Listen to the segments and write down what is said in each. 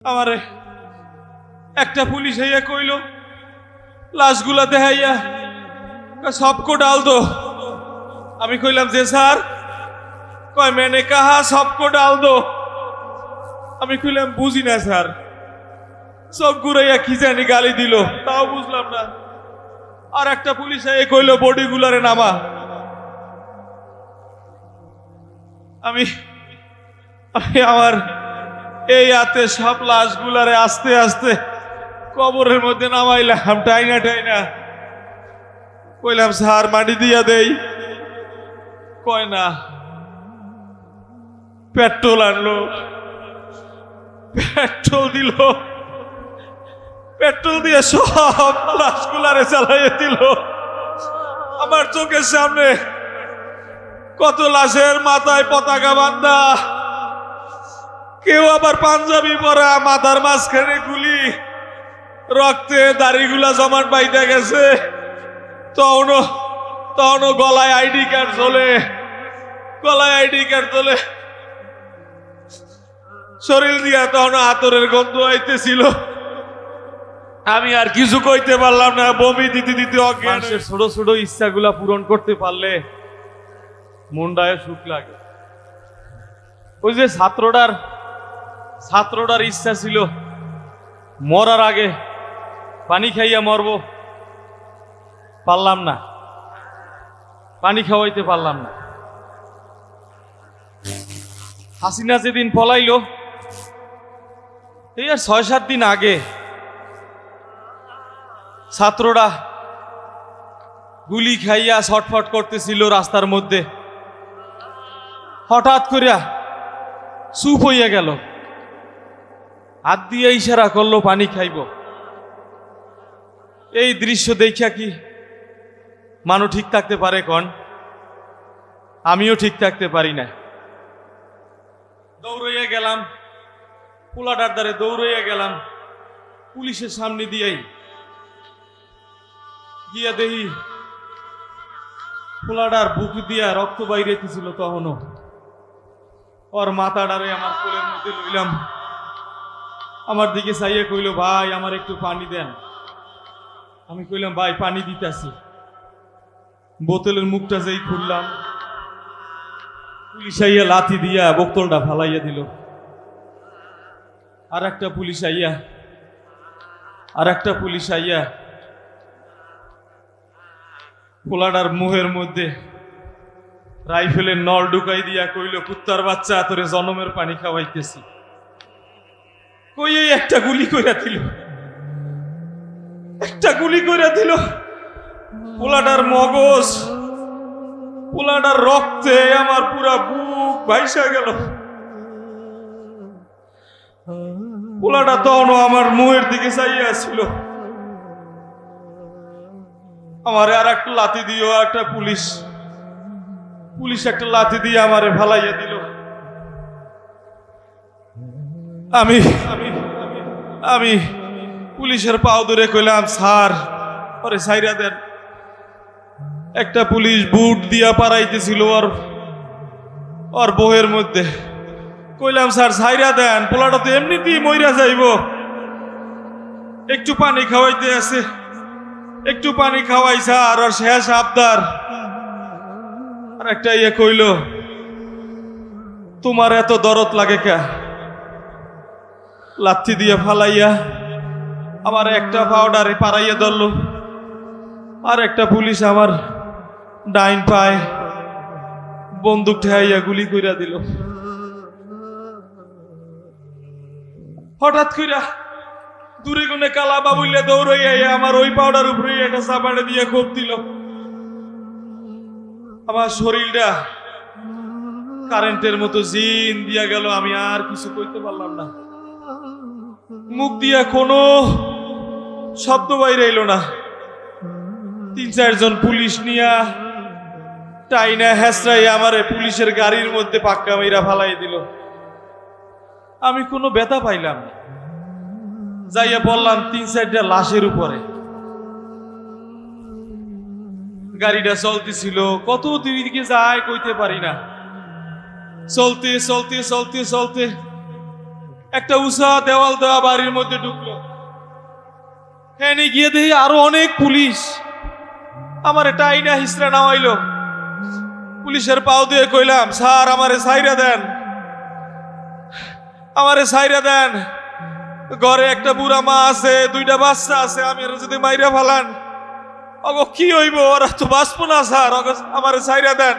আমারে একটা পুলিশ হইয়া কইল লাশগুলা দেখাইয়া সবকো ডাল দো। আমি কইলাম যে স্যার, কয় মেনে কাহা সবকো ডাল দো। আমি কইলাম বুঝি না স্যার। সব ঘুরাইয়া কি জানি গালি দিল, তাও বুঝলাম না। আর একটা পুলিশ এ কইল বডিগুলারে নামা। আমি আমার এই হাতে সব লাশগুলারে আস্তে আস্তে কবরের মধ্যে নামাইলাম টাইনা টাইনা। কইলাম স্যার মাটি দিয়া দেই, কয় না। পেট্রোল আনলো, পেট্রোল দিল, পেট্রোল দিয়ে সব লাশগুলারে চালাইয়ে দিল। আমার চোখের সামনে কত লাশের মাথায় পতাকা বান্ধা, কেউ আবার পাঞ্জাবি পরা, মাথার মাঝখানে গুলি, রক্তে দাড়িগুলা জমাট বাইতে গেছে। তখনও গলায় আইডি কার্ড চলে, গলায় আইডি কার্ড চলে। শরীর দিয়া তখন আতরের গন্ধ আইতেছিল। আমি আর কিছু কইতে পারলাম না, বমি দিতে দিতে অজ্ঞান। ছোট ছোট ইচ্ছাগুলা পূরণ করতে পারলে মনটায় সুখ লাগে। ওই যে ছাত্রটার ইচ্ছা ছিল মরার আগে পানি খাইয়া মরব, পারলাম না, পানি খাওয়াইতে পারলাম না। হাসিনা যেদিন পলাইল, এই আর ৬-৭ দিন আগে ছাত্ররা গুলি খাইয়া ছটফট করতেছিল রাস্তার মধ্যে। হঠাৎ করিয়া চুপ হইয়া গেল, হাত দিয়ে ইশারা করলো পানি খাইব। এই দৃশ্য দেখিয়া কি মানুষ ঠিক থাকতে পারে কন? আমিও ঠিক থাকতে পারি না। দৌড়াইয়া গেলাম, পোলাটার দ্বারে দৌড়াইয়া গেলাম পুলিশের সামনে দিয়েই। গিয়া দেখি পোলাটার বুক দিয়া রক্ত বাইরেছিল। তখনও ওর মাথাটারে আমার কোলের মধ্যে লইলাম। আমার দিকে চাইয়া কইল, ভাই আমার একটু পানি দেন। আমি কইলাম ভাই পানি দিতেছি। বোতলের মুখটা যেই খুললাম, পুলিশ আইয়া লাথি দিয়া বোতলটা ফালাইয়া দিল। আর একটা পুলিশ আইয়া পোলাটার মুহের মধ্যে রাইফেলের নল ঢুকাই দিয়া কইল, কুত্তার বাচ্চা তোরে জনমের পানি খাওয়াইতেছি। কই একটা গুলি কইরা দিল, একটা গুলি কইরা দিল। পোলাটার মগজ, পোলাটার রক্তে আমার পুরা বুক ভাইসা গেল। পোলাটা তখনও আমার মুহের দিকে চাইয়া ছিল। আমারে আর একটা লাথি দিও, একটা পুলিশ একটা লাথি দিয়ে আমারে ফালাইয়া দিল। আমি আমি পুলিশের পাও ধরে কইলাম, স্যার ওরে সাইরা দেন। একটা পুলিশ বুট দিয়া পারাইতেছিল ওর বউয়ের মধ্যে। কইলাম স্যার সাইরা দেন, পোলাটা তো এমনিতেই মইরা যাইব, একটু পানি খাওয়াইতে আছে। একটু পানি খাওয়াইছা আর ওর শেষ আবদার। আর একটা কইল, তোমার এত দরদ লাগে কে? লাথি দিয়ে ফালাইয়া আমার একটা পাউডারে পারাইয়া ধরলো। আর একটা পুলিশ আমার ডাইন পায় বন্দুক ঠেয়াইয়া গুলি কইরা দিল। হঠাৎ কইরা দূরে কোনে কালা বাবুল্লা দৌড়াইয়া আমার ওই পাউডার উপরে একটা চাপাড়ে দিয়ে কোপ দিল। আমার শরীরটা কারেন্টের মতো জিন দিয়া গেল। আমি আর কিছু কইতে পারলাম না, মুখ দিয়া কোনো শব্দ বাইরে এলো না। ৩-৪ জন পুলিশ নিয়া টাইনা হেসরাই আমারে পুলিশের গাড়ির মধ্যে পাক্কা মেরা ফালাই দিল। আমি কোনো ব্যথা পাইলাম না। যাইয়া বললাম ৩-৪টা লাশের উপরে। গাড়িটা চলতেছিল, কত দিকে যায় কইতে পারি না। চলতে চলতে চলতে চলতে একটা উষা দেওয়াল দেওয়া বাড়ির মধ্যে ঢুকলো। হ্যাঁ গিয়ে দেখি আরো অনেক পুলিশ আমার টাইনা হিসরা নামাইলো। পুলিশের পাও দিয়ে কইলাম, স্যার আমারে সাইরা দেন, আমারে সাইরা দেন। ঘরে একটা বুড়া মা আছে, দুইটা বাচ্চা আছে, আমি যদি মাইরা ফালান অগো কি হইব, ওরা তো বাঁচবো না স্যার, আমারে সাইরা দেন।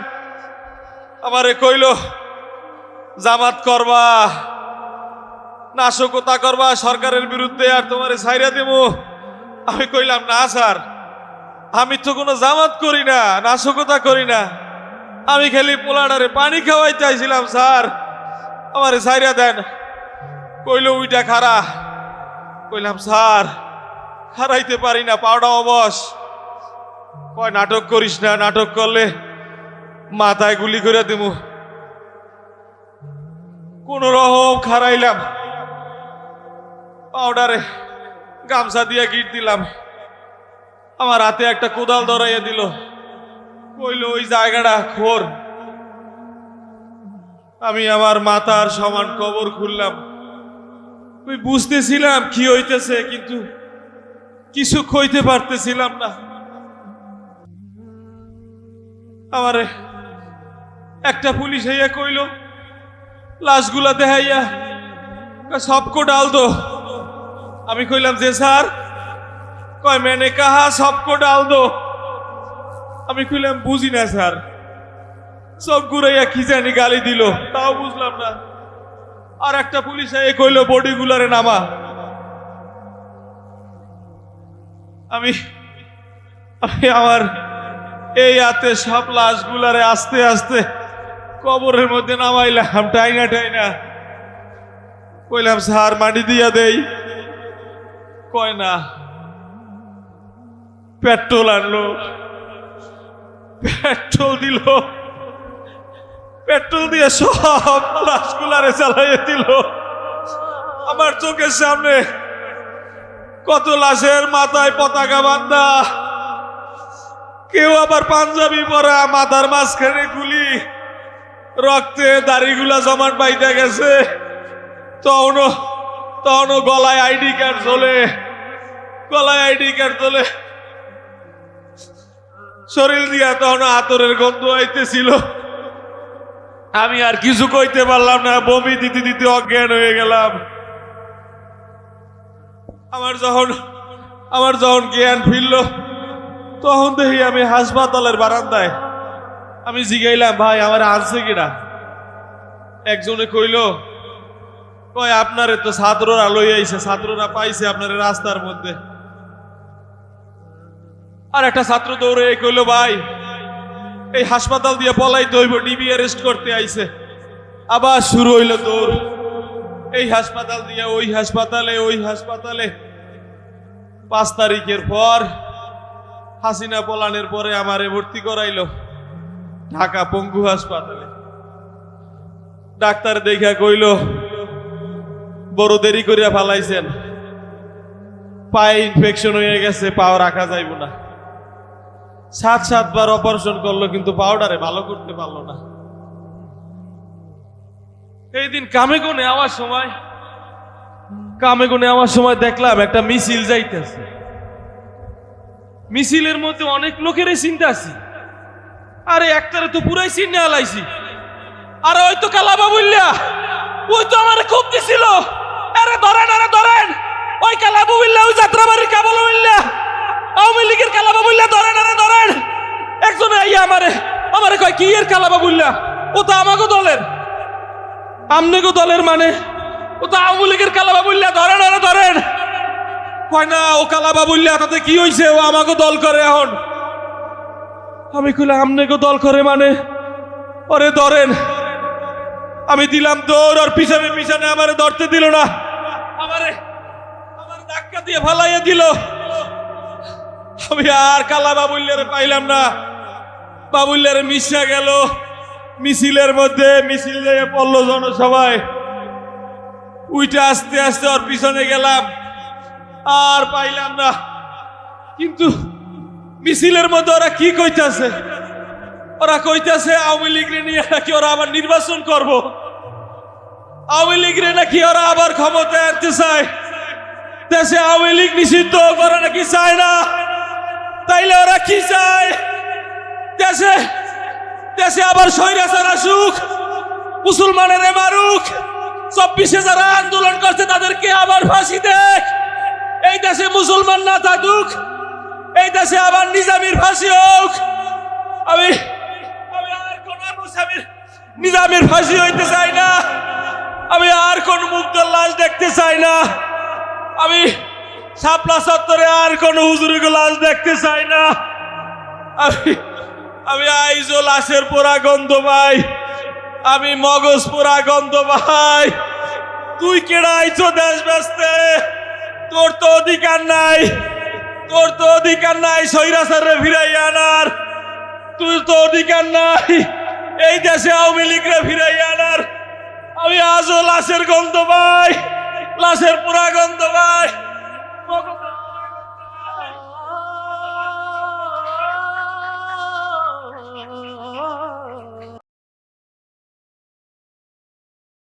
আমারে কইলো জামাত করবা, নাশকতা করবা সরকারের বিরুদ্ধে, আর তোমারে সাইরা দেবো। আমি কইলাম না স্যার, আমি তো কোনো জামাত করি না, নাশকতা করি না, আমি খালি পোলাডারে পানি খাওয়াইতে আইছিলাম স্যার, আমারে সাইরা দেন। কইলো উইটা খারা। কইলাম স্যার খারাইতে পারি না, পাউডা অবশ। কয় নাটক করিস না, নাটক করলে মাথায় গুলি করে দেবো। কোন রকম খারাইলাম, পাউডারে গামছা দিয়ে গিট দিলাম। আমার হাতে একটা কোদাল ধরাইয়া দিল, কইলো ওই জায়গাটা খোর। আমি আমার মাথার সমান কবর খুললাম। আমি বুঝতেছিলাম কি হইতেছে, কিন্তু কিছু কইতে পারতেছিলাম না। আমারে একটা পুলিশ হইয়া কইলো লাশগুলা দেখাইয়া সবকো ডাল দো। আমি কইলাম যে স্যার, কয় मैंने कहा सबको डाल दो। আমি কইলাম বুঝি না স্যার। সব ঘুরাইয়া কি জানি গালি দিল, তাও বুঝলাম না। আর একটা পুলিশ এসে কইলো বডি গুলারে নামা। আমি আমার এই হাতে সব লাশগুলারে আস্তে আস্তে কবরের মধ্যে নামাইলাম, টাইনা টাইনা। কইলাম স্যার মাটি দিয়া দেই। কয় না। পেট্রোল আনলো, পেট্রোল দিল, পেট্রোল দিয়ে সব লাশগুলারে চালাইয়ে দিল। আমার চোখের সামনে কত লাশের মাথায় পতাকা বান্ধা, কেউ আবার পাঞ্জাবি পরা, মাথার মাঝখানে গুলি, রক্তে দাড়িগুলা জমাট বাইতে গেছে। তখনও গলায় আইডি কার্ড চলে, গলায় আইডি কার্ড চলে। শরীর দিয়া তখন আতরের গন্ধ আইতেছিল। আমি আর কিছু কইতে পারলাম না, বমি দিতে দিতে অজ্ঞান হয়ে গেলাম। আমার যখন জ্ঞান ফিরল, তখন দেখি আমি হাসপাতালের বারান্দায়। আমি জিগাইলাম, ভাই আমার আনছে কিনা? একজনে কইলো, কয় আপনারে তো ছাত্ররা লই আইছে, ছাত্ররা পাইছে আপনার রাস্তার মধ্যে। আর একটা ছাত্র দৌড়ে কইলো, ভাই এই হাসপাতাল দিয়ে পলাইতে হইব, ডিবি অ্যারেস্ট করতে আইছে। আবার শুরু হইল দৌড়, এই হাসপাতাল দিয়ে ওই হাসপাতালে, ওই হাসপাতালে। 5 তারিখের পর হাসিনা পলানের পরে আমারে ভর্তি করাইলো ঢাকা পঙ্গু হাসপাতালে। ডাক্তার দেখা কইলো বড় দেরি করিয়া ফালাইছেন, পায়ে ইনফেকশন হয়ে গেছে, পাও রাখা যাইব না। 7 বার অপারেশন করলো, কিন্তু পাউডারে ভালো করতে পারলো না। এই দিন কামে গুনে আওয়ার সময় দেখলাম একটা মিছিল যাইতেছে। মিছিলের মধ্যে অনেক লোকেরই চিন্তা আছে। আরে একটারে তো পুরাই চিন্তা আলাইছি। আরে ওই তো কালাবা বললা, ওই তো আমারে খুব দিছিল। আরে ধরেন ওই কালাবা বললা, ওই যাত্রাবাড়ির কাবল বললা, আওয়ামী লীগের কালাবা বললা, ধরেন। একজনে আইয়া আমারে কয় কি এর কালাবা বললা? ও তো আমাগো দলের। আমনেগো দলের মানে? ও তো আওয়ামী লীগের কালাবা বললা, ধরেন। কয় না, ও কালাবা বললা, তাতে কি হইছে? ও আমাগো দল করে এখন। আমি কইলাম আমনেগো দল করে মানে? ওরে ধরেন। আমি দিলাম দৌড়, আর পিছনে আমারে ধরতে দিল না, আমার ধাক্কা দিয়ে ফালাইয়া দিল। আমি আর কালা বাবুল্যারে পাইলাম না। বাবুল্যারে মিশা গেল মিছিলের মধ্যে। মিছিল দিয়ে পড়লো জনসভায়। উইটা আস্তে আস্তে ওর পিছনে গেলাম, আর পাইলাম না। কিন্তু মিছিলের মধ্যে ওরা কি কইতাছে? ওরা কইতাছে আওয়ামী লীগ নিয়ে নাকি ওরা আবার নির্বাচন করব। আওয়ামী লীগরে নাকি ওরা আবার ক্ষমতায় আনতে চায়। দেশে আওয়ামী লীগ নিষিদ্ধ করা নাকি চায় না। তাইলে ওরা কি চায়? দেশে দেশে আবার স্বৈরাচার আসুক, মুসলমানের মারুক, 24-এ যারা আন্দোলন করছে তাদেরকে আবার ফাঁসি দেখ। এই দেশে মুসলমান না থাকুক, এই দেশে আবার নিজামীর ফাঁসি হোক। আমি আমি আর কোন নিজামীর ফাঁসি হইতে চাই না। আমি আর কোন মুগ্ধর লাশ দেখতে চাই না। আমি শাপলা চত্বরে আর কোন হুজুরের লাশ দেখতে চাই না। আমি আমি আইজো লাশের পোড়া গন্ধ পাই, আমি মগজ পোড়া গন্ধ পাই। তুই কেডা আইছো দেশ বেচতে? তোর তো অধিকার নাই, তোর তো অধিকার নাই স্বৈরাচারে ফিরাই আনার। তুই তো অধিকার নাই এই দেশে আওয়ামী লীগরে ফিরাই আনার। আমি আজও লাশের গন্ধ পাই, লাশের পোড়া গন্ধ